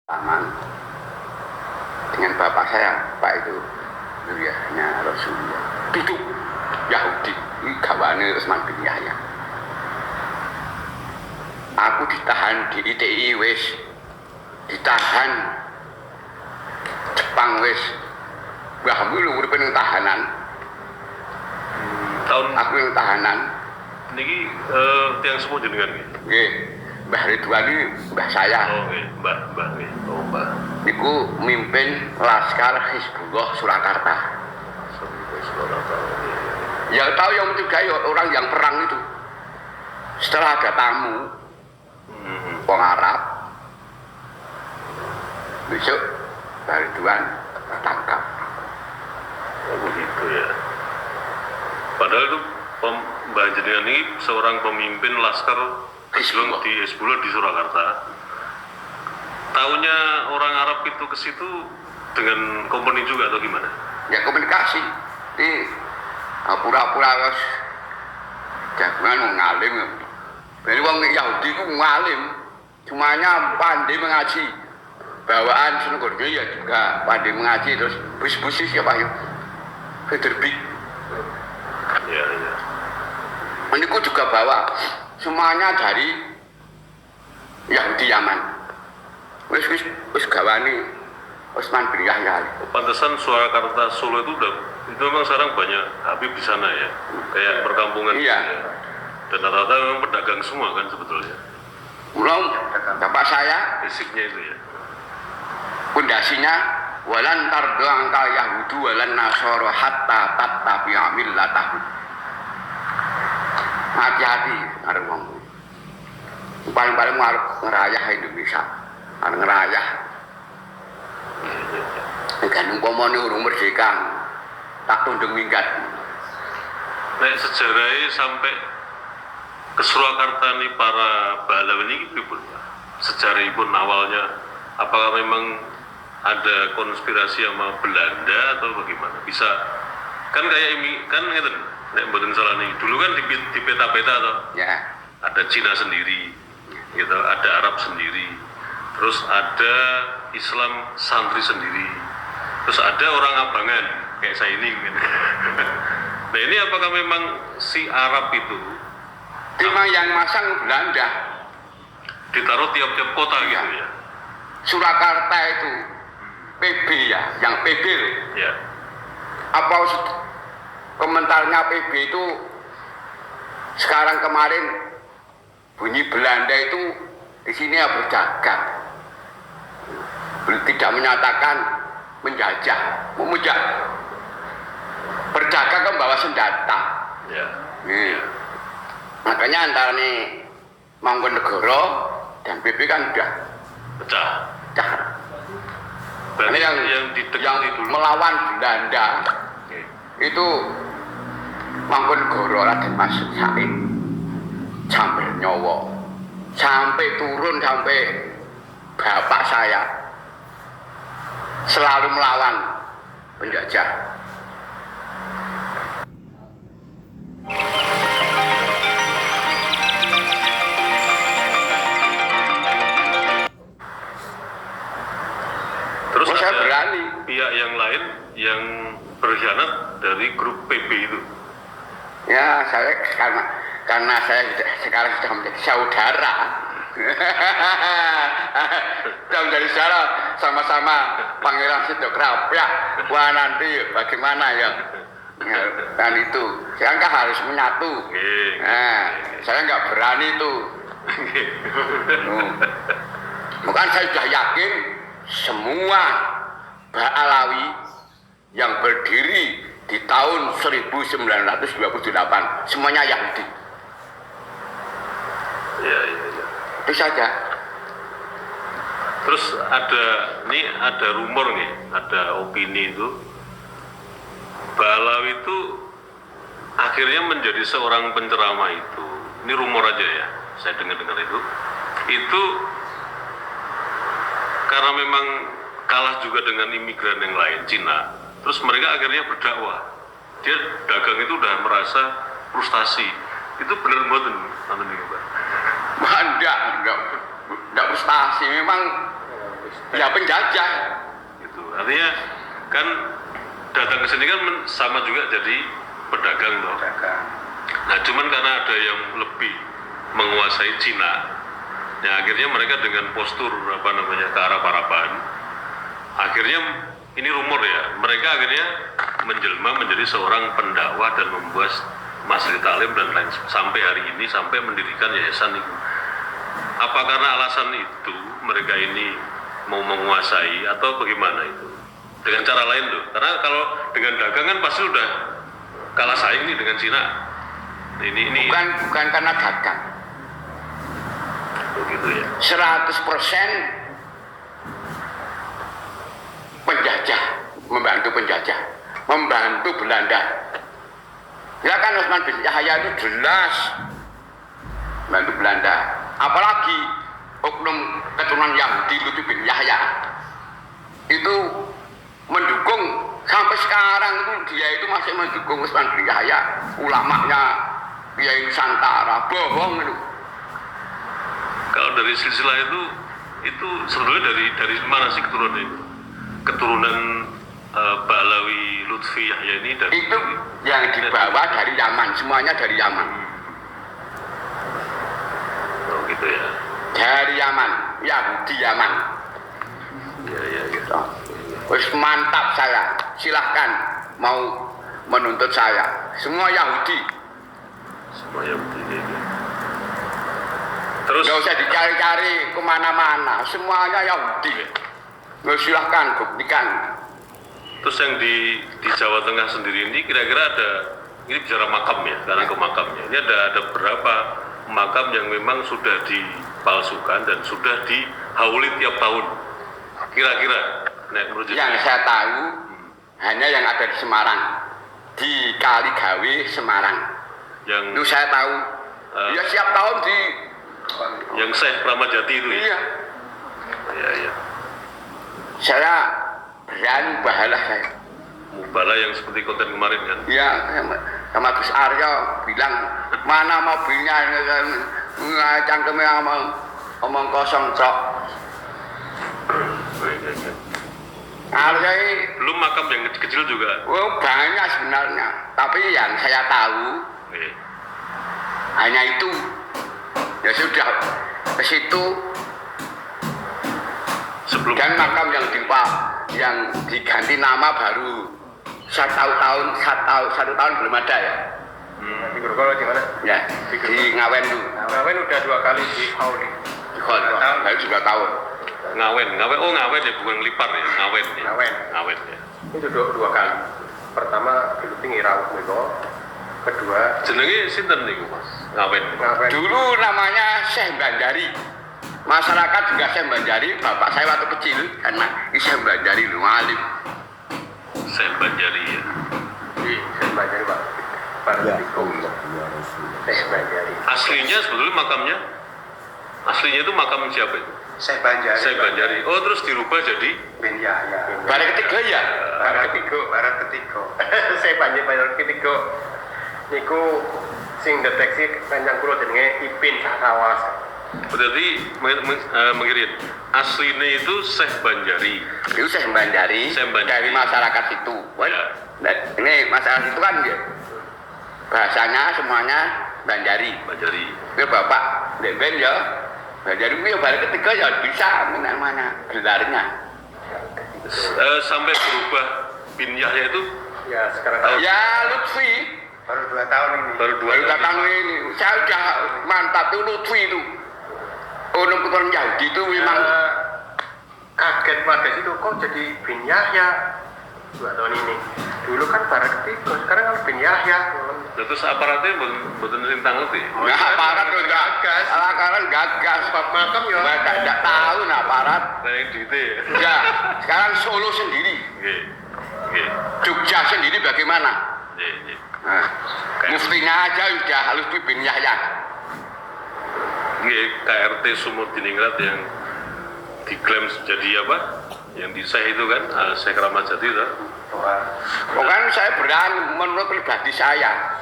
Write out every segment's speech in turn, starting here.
Taman dengan bapak saya, Pak itu Nuriyahnya Rasulullah. Duduk Yahudi, ini gawane Utsman bin Yahya. Aku ditahan di ITI wis, ditahan Jepang wis. Mbah lu urip ning tahanan. Tahun Aku yang tahanan. niki tiyang sepuh jenengan nggih. Nggih. Mbah Ridwan ini mbah saya. Oh nggih, Mbah nggih. Oh, Mbah. Niku mimpin Laskar Hizbullah Surakarta. Sampai Surakarta. Ya tahu yang mencurigai orang yang perang itu. Setelah ada tamu orang Arab, besok Mbah Ridwan tangkap. Oh begitu ya. Padahal itu Mbah jenengan ini seorang pemimpin Laskar Hizbullah di Hizbullah di Surakarta. Taunya orang Arab itu ke situ dengan kompeni juga atau gimana? ya komunikasi di pura-pura wis jagungan ngalim. Jadi wong Yahudi ku ngalim, semuanya pandai mengaji. Bawaan Senegorjo ya juga pandai mengaji, terus bus-busis ya Pak ya. Federbik. Ya, ya. Ini ku juga bawa semuanya dari Yahudi Yaman. Wis gawani Utsman bin Yahya. Pantesan Surakarta Solo itu memang sekarang banyak Habib di sana ya, kayak perkampungan. Iya. Ya. Dan rata-rata memang pedagang semua kan sebetulnya. Mulai bapak saya Basicnya itu ya. pondasinya walan tardo angkal Yahudu walan Nasoro hatta tattabi'a millatahum. Hati-hati arep wong. Paling-paling arep ngerayah Indonesia. Arep ngerayah. Kan umpamane urung merdeka tak tunduk minggat. Nek sejarahnya sampai ke Surakarta nih para pahlawan ini pripun? Sejarahipun awalnya apakah memang ada konspirasi sama Belanda atau bagaimana? Bisa kan kayak ini kan ngeten nek mboten salah nih. Dulu kan di peta-peta toh. Ya. Ada Cina sendiri, gitu, ada Arab sendiri, terus ada Islam santri sendiri, terus ada orang abangan kayak saya ini. Gitu. Nah ini apakah memang si Arab itu Cuma yang masang Belanda. ditaruh tiap-tiap kota Iya. gitu ya? Surakarta itu PB ya, yang PB loh. Ya, Apa komentarnya PB itu sekarang kemarin bunyi Belanda itu di sini ya berdagang, tidak menyatakan menjajah, memujak berdagang kan bawa senjata. ya, Nih. Makanya antara nih Mangkunegara dan PB kan udah pecah. pecah. Berarti Ini yang didekati dulu. melawan Belanda Oke. itu Mangkunegara Raden Mas Said sampai nyawa, sampai turun sampai bapak saya selalu melawan penjajah. Terus Oh, saya ada berani. pihak yang lain yang berkhianat dari grup PB itu. Ya saya karena saya sekarang sudah menjadi saudara. Sudah menjadi saudara sama-sama Pangeran Sidokrapyak. Wah nanti bagaimana ya? Dan itu saya nggak harus menyatu. Nah, saya nggak berani itu. Bukan saya sudah yakin semua Ba'alawi yang berdiri di tahun 1928 semuanya Yahudi. Ya, ya, ya. Itu saja. Terus ada rumor nih, ada opini itu Ba'alawi itu akhirnya menjadi seorang penceramah itu. Ini rumor aja ya, saya dengar-dengar itu karena memang kalah juga dengan imigran yang lain Cina. Terus mereka akhirnya berdakwah. Dia dagang itu udah merasa frustasi. Itu benar mboten nanti Pak. Enggak frustasi memang Ya penjajah. Gitu. Artinya kan datang ke sini kan sama juga jadi pedagang loh. Nah cuman karena ada yang lebih menguasai Cina, ya akhirnya mereka dengan postur ke arah Parapan, akhirnya ini rumor ya, mereka akhirnya menjelma menjadi seorang pendakwah dan membuat masjid taklim dan lain sampai hari ini, sampai mendirikan yayasan itu. Apa karena alasan itu mereka ini mau menguasai atau bagaimana itu? Dengan cara lain loh, karena kalau dengan dagang kan pasti udah kalah saing nih dengan Cina. Ini bukan karena dagang. Begitu ya. 100% penjajah, membantu Belanda. Ya kan Utsman bin Yahya itu jelas membantu Belanda. Apalagi oknum keturunan Yahudi Lutfi bin Yahya itu mendukung sampai sekarang itu dia itu masih mendukung Utsman bin Yahya, ulamanya Kiai Nusantara, bohong itu. Kalau dari silsilah itu sebenarnya dari mana sih keturunan itu? Keturunan Ba'alawi Lutfi Yahya ini dari itu yang dibawa dari Yaman, semuanya dari Yaman. Oh gitu ya. Dari Yaman, Yahudi Yaman. Ya. Wis mantap saya, silahkan mau menuntut saya. Semua Yahudi. Semua Yahudi ya. Terus nggak usah dicari-cari kemana-mana, semuanya Yahudi. Nggak, silahkan buktikan. Terus yang di Jawa Tengah sendiri ini kira-kira ada, ini bicara makam ya, sekarang ke makamnya. Ini ada berapa makam yang memang sudah dipalsukan dan sudah dihauli tiap tahun? Kira-kira, yang saya tahu hanya yang ada di Semarang, di Kaligawe Semarang. Yang itu saya tahu. Ya siap tahun di yang Syekh Ramadjati itu ya? Iya. Saya berani bahalah saya. Mubalah yang seperti konten kemarin kan? Iya, sama Gus Aryo bilang mana mobilnya, cangkemnya omong kosong cok. Aryo belum makam yang kecil-kecil juga? Oh banyak sebenarnya, tapi yang saya tahu hanya itu. Ya sudah ke situ. Sebelum dan makam yang diganti nama baru satu tahun belum ada ya. Di Grogol di mana? Ya di Ngawen dulu. Ngawen udah 2 kali di Auli. Baru juga tahun. Ngawen ya, bukan Lipar ya, Ngawen ya. Itu 2 kali. Pertama Geluting Irau Meko, kedua jenenge sinten niku Mas? Ngawen. Dulu namanya Syekh Banjari. Masyarakat juga Syekh Banjari, bapak saya waktu kecil karena Syekh Banjari lu alim. Syekh Banjari ya. Syekh Banjari Pak. Syekh Banjari. Aslinya sebetulnya makamnya, aslinya itu makam siapa itu? Syekh Banjari. Syekh Banjari. Oh terus dirubah jadi bin Yahya. Barat ketiga ya? Barat ketiga. Syekh Banjari ketiga. Niku sing deteksi panjang kula jenenge Ipin Sakawas. Berarti mengirim aslinya itu Syekh Banjari. Itu Syekh Banjari dari masyarakat itu. Ya. Nah, ini masyarakat itu kan bahasanya semuanya Banjari. Itu bapak Ben ya. Banjari itu baru ketiga ya bisa namanya gelarnya. Sampai berubah bin Yahya itu Ya sekarang ya Lutfi. baru 2 tahun ini. Baru 2 tahun ini. Saya udah mantap itu Lutfi itu. Orang Yahudi itu memang kaget warga situ kok jadi bin Yahya 2 tahun ini. Dulu kan barat ketiga, sekarang kan bin Yahya. Terus aparatnya betul rintang lebih. nah, aparat tuh gagas. Aparat gagas. Bab makam ya. Tidak tahu nah aparat. Kayak gitu ya. Ya, sekarang Solo sendiri. Jogja sendiri bagaimana? Nah, muftinya aja udah Lutfi bin Yahya. KRT Sumur Diningrat yang diklaim jadi apa? Yang di Syekh itu kan, Syekh Ramadjati itu. Bukan saya berani menurut pribadi saya,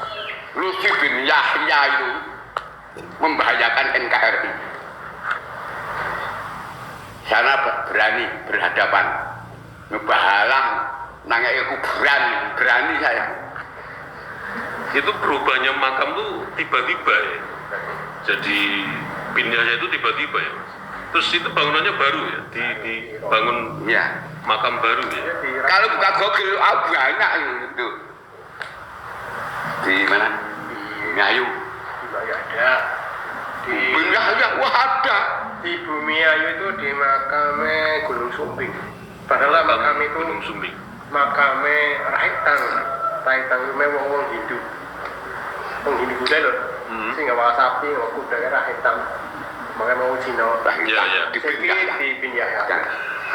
Lutfi bin Yahya itu membahayakan NKRI. Sana berani berhadapan. Ngebahalang nangek kuburan, berani saya. Itu berubahnya makam tuh tiba-tiba ya. Jadi pindahnya itu tiba-tiba ya. Terus itu bangunannya baru ya, dibangun Ya. makam baru ya. Kalau buka Google, banyak itu. Di mana? Ngayu. ada di Ngayu, wah ada. di Bumi Ayu itu di makamnya Gunung Sumbing. Padahal makam itu Gunung Sumbing. makamnya Raitang. Raitang itu memang wong Hindu. Wong Hindu kuda loh. Sing nggak sapi, nggak kuda kan Raitang. Makanya mau Cina. Iya, iya. Dipindah. Dipindah ya.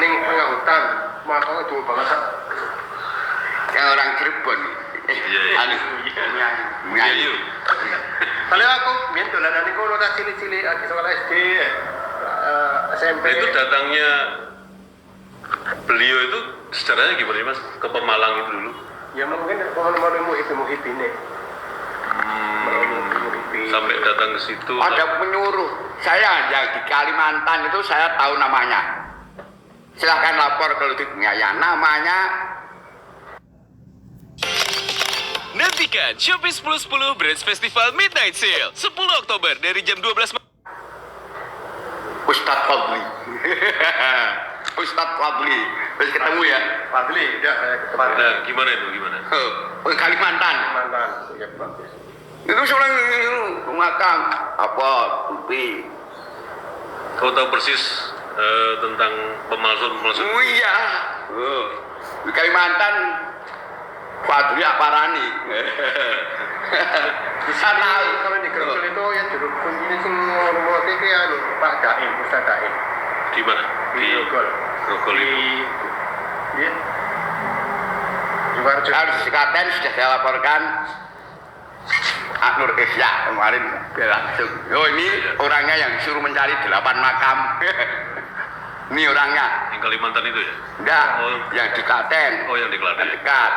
Ning tengah hutan, makamnya dulu banget. Kayak orang Cirebon. Iya, iya. Anu. Ngayu. Kalau aku biar dolanan itu kalau tak cilik-cilik di sekolah SD, SMP. Nah, itu datangnya beliau itu sejarahnya gimana Mas? Ke Pemalang itu dulu. Ya mungkin kalau mau muhibin nih. Sampai datang ke situ. Ada penyuruh. Saya yang di Kalimantan itu saya tahu namanya. Silahkan lapor kalau di ya namanya. Nantikan Shopee 1010 Brands Festival Midnight Sale 10 Oktober dari jam 12 malam. Ustadz Fadli. Ustadz Fadli. Terus ketemu ya. Fadli, udah saya ketemu. Nah, gimana itu? Gimana? Kalimantan. Mantan, ya bagus. Itu seorang makam apa bukti. Kau tahu persis tentang pemalsuan. Oh iya. Di Kalimantan Fadli Aparani. Di sana kalau di Grogol itu ya jeruk kuncinya sing ngomong iki anu Pak Daim, Ustaz Daim. Di mana? Di Grogol. Grogol itu. Di Juga Harus dikaten sudah saya laporkan Nur Isya kemarin dia langsung. Oh ini orangnya yang disuruh mencari 8 makam. Ini orangnya. Yang Kalimantan itu ya? Enggak, Oh. yang di Klaten. Oh, yang di Klaten. Yang dekat.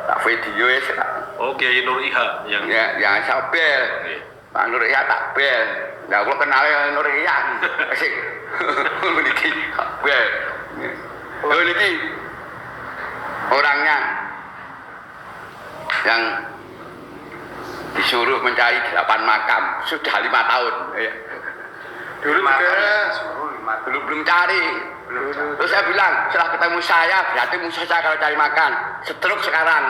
Tak video ya. Oh, Kiai Nur Iha yang Ya, yang Sabel. Oke. Pak Nur Iha tak bel. Nah, kalau kenal Nur Iha. Asik. Niki bel. Oh, niki orangnya yang disuruh mencari 8 makam sudah 5 tahun. Ya. dulu juga Belum cari. Terus saya bilang, setelah ketemu saya, berarti musuh saya kalau cari makan. Stroke sekarang.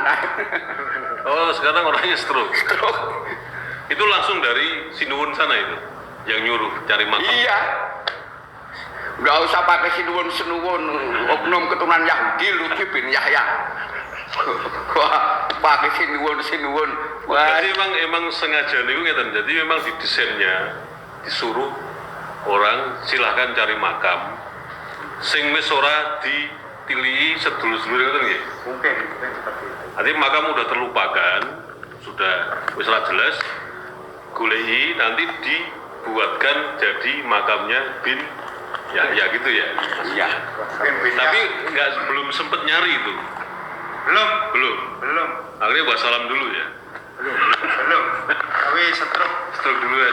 Oh, sekarang orangnya stroke. Stroke. Itu langsung dari Sinuwun sana itu yang nyuruh cari makam. Iya. Nggak usah pakai sinuwun, oknum keturunan Yahudi, Luki bin Yahya. Wah, pakai sinuwun. Wah, Jadi emang sengaja nih ngeten. Jadi memang didesainnya disuruh orang silahkan cari makam. Sing wis ora ditilihi sedulur-sedulur ngoten nggih. mungkin seperti itu. Artinya makam udah terlupakan, sudah wis ora jelas. Goleki nanti dibuatkan jadi makamnya bin ya gitu ya. iya. Tapi belum sempet nyari itu. Belum. Akhirnya wassalam dulu ya. Belum, tapi stroke Stroke dulu ya.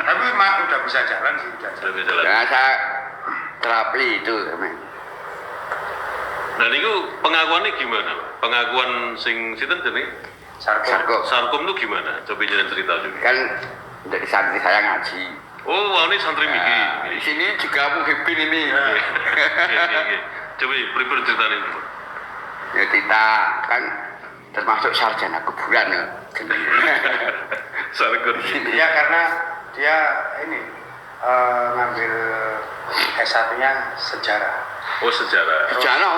tapi udah bisa jalan sih udah jalan. Udah jalan. Jangan saya terapi itu. Nah niku pengakuannya gimana? Pengakuan sing sinten jenenge? Sarko. Sarkom itu gimana? Coba jangan cerita juga. Kan dari santri saya ngaji. Oh, ini santri miki. Nah, di sini juga muhibin ini. Oke. Coba pripun ceritain itu. Ya kita kan termasuk sarjana kuburan ya. Sarkom. Dia karena dia ini ngambil S1-nya sejarah Oh, sejarah. Sarjana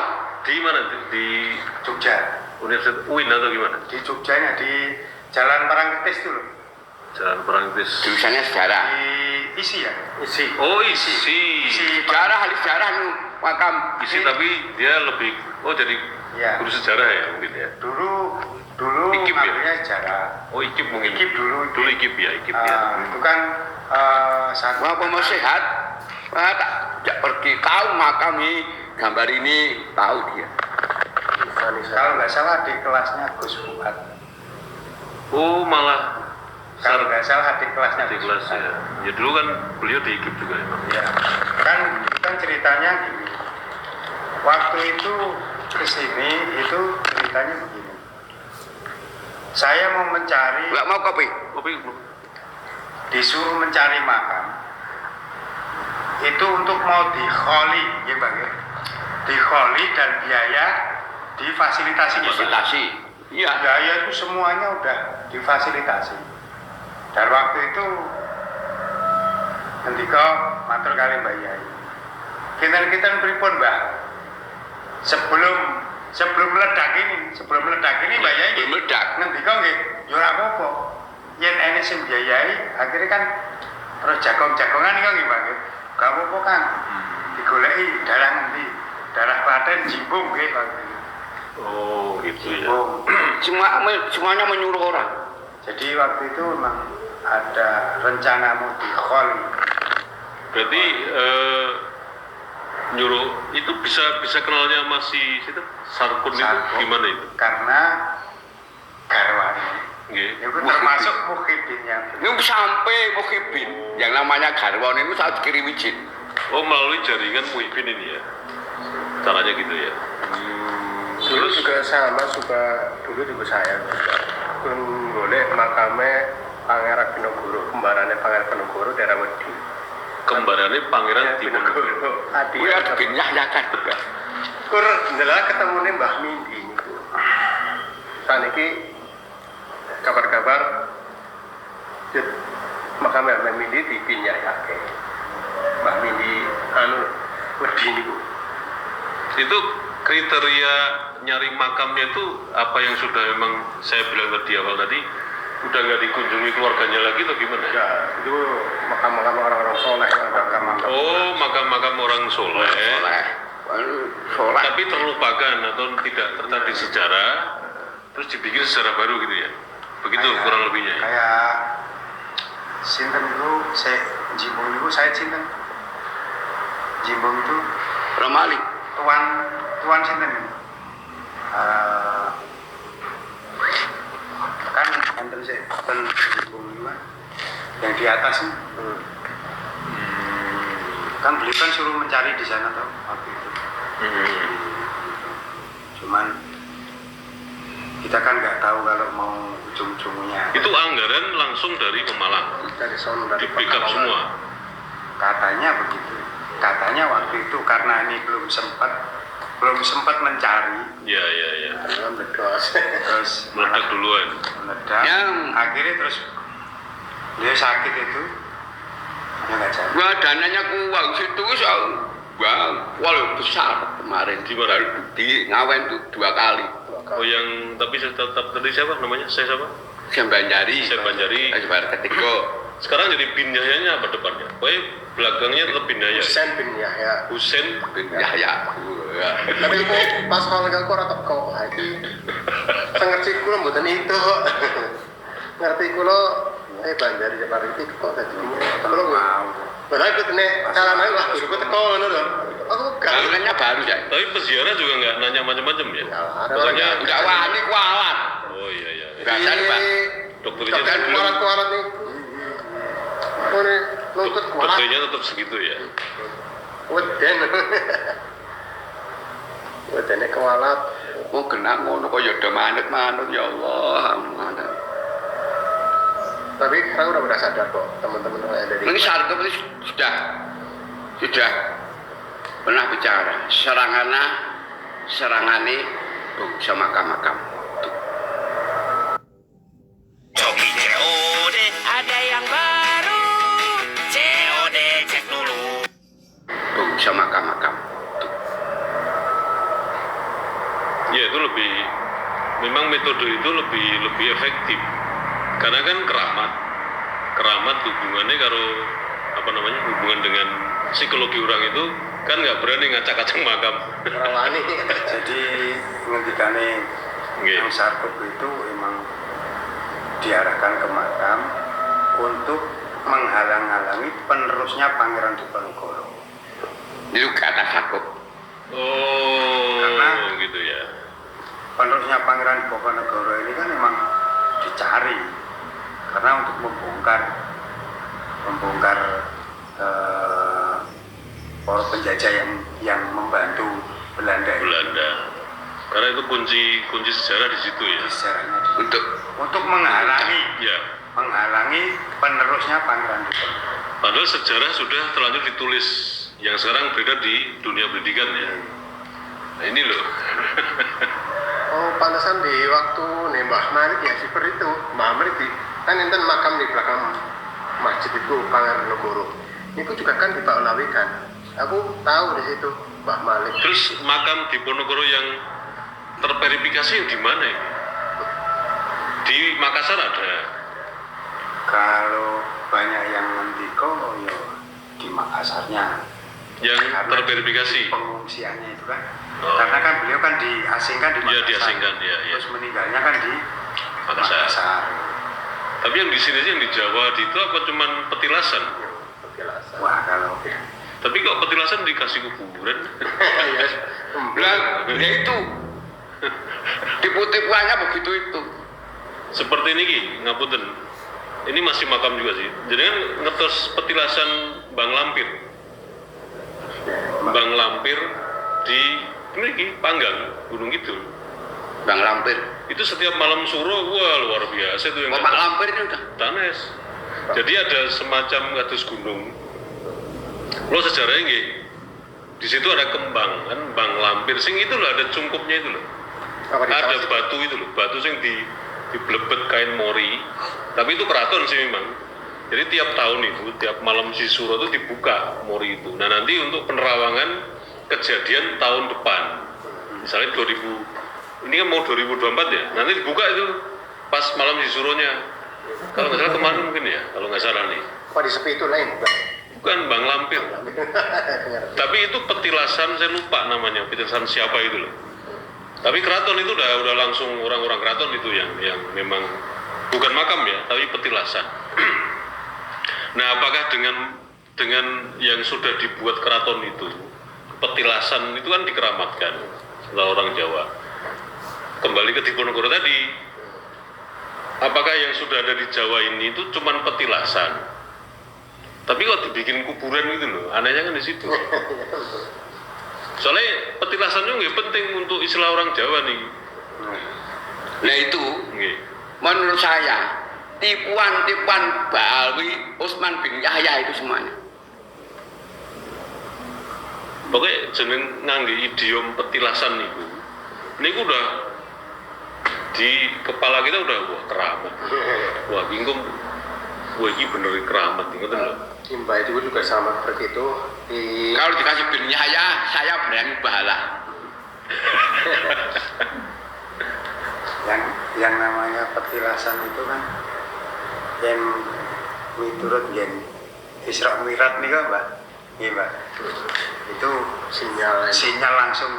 Di mana? Di Jogja. Universitas UIN atau gimana? Di Jogjanya di Jalan Parangtritis dulu. Jalan Perangtis. jurusannya sejarah. Di isi ya. Isi. Oh, isi. Sejarah, ahli sejarah nih makam. Isi tapi dia lebih jadi Iya. guru sejarah ya mungkin ya. Dulu Ikip ya? ngambilnya sejarah. Oh, Ikip mungkin. Ikip dulu. Ikip ya, Ikip ya. Itu kan satu. Wah, mau sehat. Wah, tak pergi tahu makam ini, gambar ini tahu dia. Kalau nggak salah di kelasnya Gus Fuad. Oh, malah Kalau nggak salah di kelasnya di Gus kelas Fuad. ya. Ya dulu kan beliau di Ikip juga emang. Ya, kan kan ceritanya gini. Waktu itu kesini itu ceritanya begini. Saya mau mencari, Nggak mau kopi. Kopi disuruh mencari makam. Itu untuk mau dikholi, ya Bang ya. Dikholi dan biaya difasilitasi. Fasilitasi. Iya. Biaya itu semuanya udah difasilitasi. Dan waktu itu ketika matur kali Mbak Yai. Kita pripun Mbak? Sebelum meledak ini Mbak Yai. Belum meledak. Ngendika nggih, yo ora apa-apa. Yen ene sing biayai, akhirnya kan terus jagongan iki nggih Mbak. Gak apa-apa kan. Digoleki darah ngendi? Darah Klaten Jimbung nggih waktu itu. oh gitu ya. Jimbung. Semuanya menyuruh orang. Jadi waktu itu memang ada rencana mau dikholi. Berarti nyuruh itu bisa kenalnya masih situ Sarkun itu Sarkun. gimana itu? Karena garwane Nggih. itu termasuk mukhibinnya. Ini sampai Muhibin. Yang namanya Garwon itu saat kirim izin. Oh melalui jaringan Muhibin ini ya. Caranya gitu ya. Dulu juga sama, dulu juga saya pun golek makame Pangeran Pinogoro, kembarannya Pangeran Pinogoro daerah Wedi. Kembarannya Pangeran Diponegoro. Adi. Gue ada bin Yahya kan juga. Kur ndelok ketemune Mbah Mindi niku. Saniki kabar-kabar makame Mbah Mindi dipinyayake. Mbah Mindi Wedi niku. Itu kriteria nyari makamnya itu apa yang sudah memang saya bilang tadi awal tadi udah nggak dikunjungi keluarganya lagi atau gimana? Ya, itu makam-makam orang-orang soleh, makam-makam. Oh makam-makam orang soleh. Soleh. Tapi terlupakan atau tidak tercatat di sejarah, terus dibikin sejarah baru gitu ya? Begitu kurang lebihnya ya? Kayak sinten itu saya Jimbung itu saya sinten. Jimbung itu Ramali. tuan sinten. Kan enten sih Jimbung itu yang di atas nih. Kan beliau kan suruh mencari di sana tuh waktu itu. Cuman kita kan nggak tahu kalau mau ujung-ujungnya. Itu anggaran langsung dari Pemalang, Dari sono dari di backup Pekalongan. semua. Katanya begitu. Katanya waktu itu karena ini belum sempat mencari, Ya. Karena meledos. terus Meledak duluan. meledak. Yang- Akhirnya terus dia sakit itu, ya nggak jadi. Gua dananya kuang situ wah, walau besar kemarin di Ngawen tuh 2 kali. Oh yang tapi saya tetap tadi siapa namanya? Saya siapa? Sembanjari. Saya Banjari. Sembanjari ketiga. Sekarang jadi bin Yahyanya apa depannya? Pokoknya belakangnya tetap bin Yahya. Husain bin Yahya. Husain. Bin Yahya. Tapi aku pas kalau aku ora teko iki. Sengerti kula mboten itu. Ngerti kula Banjari Jabar itu kok dadi. Kula Mau. Padahal aku nek carane lah guru teko ngono lho. Aku gak Bangunannya baru ya. Tapi peziarah juga nggak nanya macam-macam ya? ada Pokoknya lagi. Udah wani kualat. Oh iya. Biasanya Pak. Dokternya Dokter belum. kualat-kualat nih. Ini nuntut kualat. Dokternya tetap segitu ya. Weden. Wedene kualat. Mau kena ngono kok ya udah manut ya Allah. Manut. Tapi sekarang udah sadar kok teman-teman yang ada di Ini Sarkop ini sudah pernah bicara serangane bangsa makam-makam. Shopee COD ada yang baru. COD cek dulu. Bangsa makam-makam. Ya itu memang metode itu lebih efektif karena kan keramat hubungannya karo hubungan dengan psikologi orang itu kan nggak berani ngacak-ngacak makam. Rawani. Jadi ngendikane Nggih. yang Sarkop itu emang diarahkan ke makam untuk menghalang-halangi penerusnya Pangeran Diponegoro. Itu kata Sarkop. Oh Karena- gitu ya. Penerusnya Pangeran Diponegoro ini kan memang dicari karena untuk membongkar para penjajah yang membantu Belanda. Karena itu kunci sejarah di situ ya. Sejarahnya untuk menghalangi Ya. Penerusnya Pangeran Diponegoro. Padahal sejarah sudah terlanjur ditulis yang sekarang beredar di dunia pendidikan ya. Nah ini loh. Oh, pantesan di waktu nih Mbah Malik ya seperti itu. Mbah Malik kan enten makam di belakang masjid itu Pangeranegoro. Itu juga kan dibaulawikan. Aku tahu di situ Mbah Malik. Terus makam Diponegoro yang terverifikasi di mana ya? Di Makassar ada. Kalau banyak yang ngendiko ya di Makassarnya. Yang Karena terverifikasi. di pengungsiannya itu kan. Oh. Karena kan beliau kan diasingkan di Makassar. Iya diasingkan ya. Terus meninggalnya kan di Makassar. Tapi yang di sini sih yang di Jawa di itu apa cuman petilasan? Petilasan. Wah kalau Tapi kok petilasan dikasih kuburan? Lah, ya itu tipu-tipuannya begitu itu. Seperti ini Ki, ngapunten. Ini masih makam juga sih. Jadi kan ngetos petilasan Bang Lampir. Bang Lampir di ini Ki, Panggang, Gunung Kidul. Bang Lampir. Itu setiap malam suro, wah luar biasa itu yang Pak ngetos. Lampir ini udah. Tanes. Jadi ada semacam ngatus gunung. Lo sejarahnya nggih. Di situ ada kembang kan, Bang Lampir. Sing itu loh ada cungkupnya itu loh. Apa di Ada Jawa? batu itu loh, batu sing diblebet kain mori. Tapi itu keraton sih memang. Jadi tiap tahun itu, tiap malam Sisuro itu dibuka mori itu. Nah nanti untuk penerawangan kejadian tahun depan, misalnya 2000, ini kan mau 2024 ya. Nanti dibuka itu pas malam Sisuronya. Kalau nggak salah kemarin mungkin ya, kalau nggak salah nih. Apa di sepi itu lain, Bang? Bukan Bang Lampir. Tapi itu petilasan, saya lupa namanya, petilasan siapa itu loh. Tapi keraton itu udah langsung orang-orang keraton itu yang memang bukan makam ya, tapi petilasan. Nah, apakah dengan yang sudah dibuat keraton itu, petilasan itu kan dikeramatkan oleh orang Jawa. Kembali ke Diponegoro tadi, apakah yang sudah ada di Jawa ini itu cuman petilasan? Tapi kok dibikin kuburan gitu loh, anehnya kan di situ. Soalnya petilasannya nggak penting untuk istilah orang Jawa nih. Nah itu Nggih. menurut saya tipuan-tipuan Ba'alwi, Utsman bin Yahya itu semuanya. Pokoknya jeneng ngangge idiom petilasan niku. Niku udah di kepala kita udah wah keramat. Wah bingung. Wah ini bener keramat ngoten lho. Mbah itu juga sama seperti itu di Kalau dikasih bin Yahya, saya berani bahala. yang namanya petilasan itu kan yang miturut yang Isra Mi'raj nih kan Mbak. Iya Mbak. Itu sinyal langsung.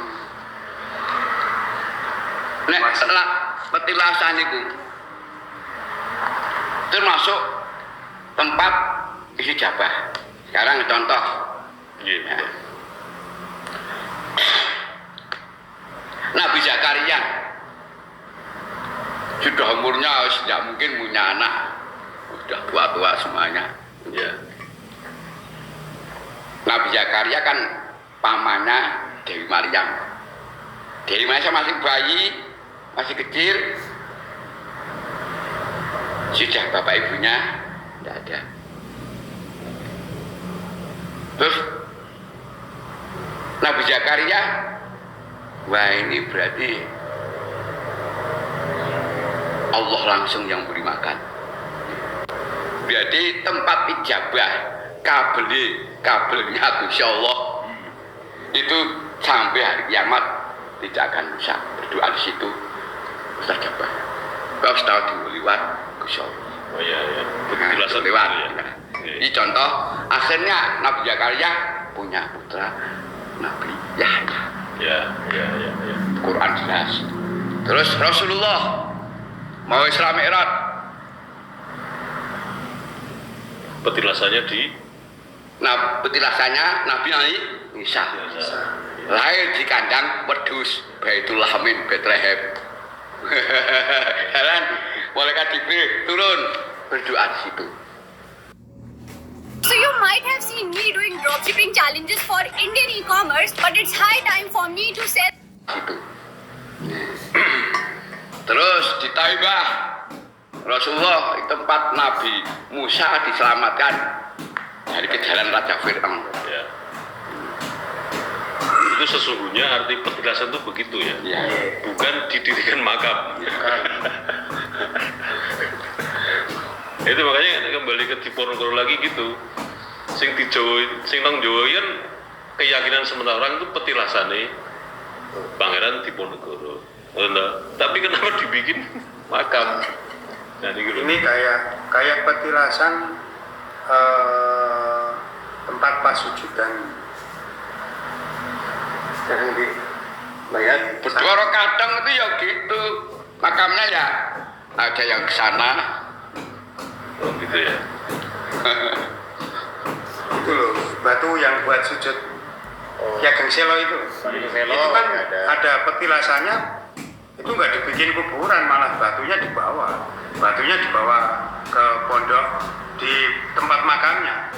Nek setelah petilasan itu termasuk tempat isi jabah. Sekarang contoh. Nggih. Ya. Nabi Zakaria sudah umurnya tidak mungkin punya anak, sudah tua-tua semuanya. Ya. Nabi Zakaria kan pamannya Dewi Maryam. Dewi Maryam masih bayi, masih kecil, sudah bapak ibunya tidak ada. Terus Nabi Zakaria, wah ini berarti Allah langsung yang beri makan. Berarti tempat ijabah kabelnya Gusti Allah itu sampai hari kiamat tidak akan bisa berdoa di situ mustajabah. Kau harus tahu lewat Gusti Allah. Oh iya ya. Nah, Petilasan lewat. ya. Nah, ini contoh akhirnya Nabi Zakaria punya putra Nabi Yahya. Ya. Quran jelas. Terus Rasulullah mau Isra Mi'raj, Petilasannya di nah petilasannya Nabi Isa lahir di kandang wedhus Baitul Lamin Bethlehem. Jalan malaikat Jibril turun berdoa di situ. So you might have seen me doing dropshipping challenges for Indian e-commerce, but it's high time for me to sell. Gitu. Terus di Taibah Rasulullah di tempat Nabi Musa diselamatkan dari kejaran Raja Fir'aun. Ya. Itu sesungguhnya arti petilasan itu begitu ya. Ya. Bukan didirikan makam. Itu makanya kembali ke Diponegoro lagi gitu. Sing di Jawa, sing nang Jawa kan keyakinan sementara orang itu petilasane Pangeran Diponegoro. Tapi kenapa dibikin makam? Nah, Ini kayak petilasan tempat pasujudan. Jangan dibayar. Berdua kadang itu ya gitu. Makamnya ya ada yang ke sana. Oh gitu ya. Itu loh, batu yang buat sujud ya Gengselo itu. Itu kan ada petilasannya, itu nggak dibikin kuburan, malah batunya dibawa ke pondok di tempat makamnya.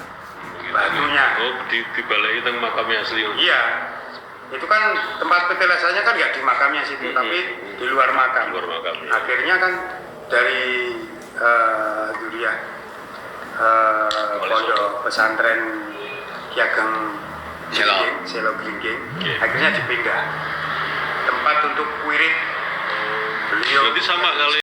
Batunya. Oh, dibalai teng makamnya asli. Iya. Itu kan tempat petilasannya kan nggak di makamnya situ, tapi di luar makam. Luar makam, ya. Akhirnya kan dari Duriah pondok pesantren Ki Ageng Selo Glingging, akhirnya dipindah tempat untuk wirid beliau. Berarti sama kali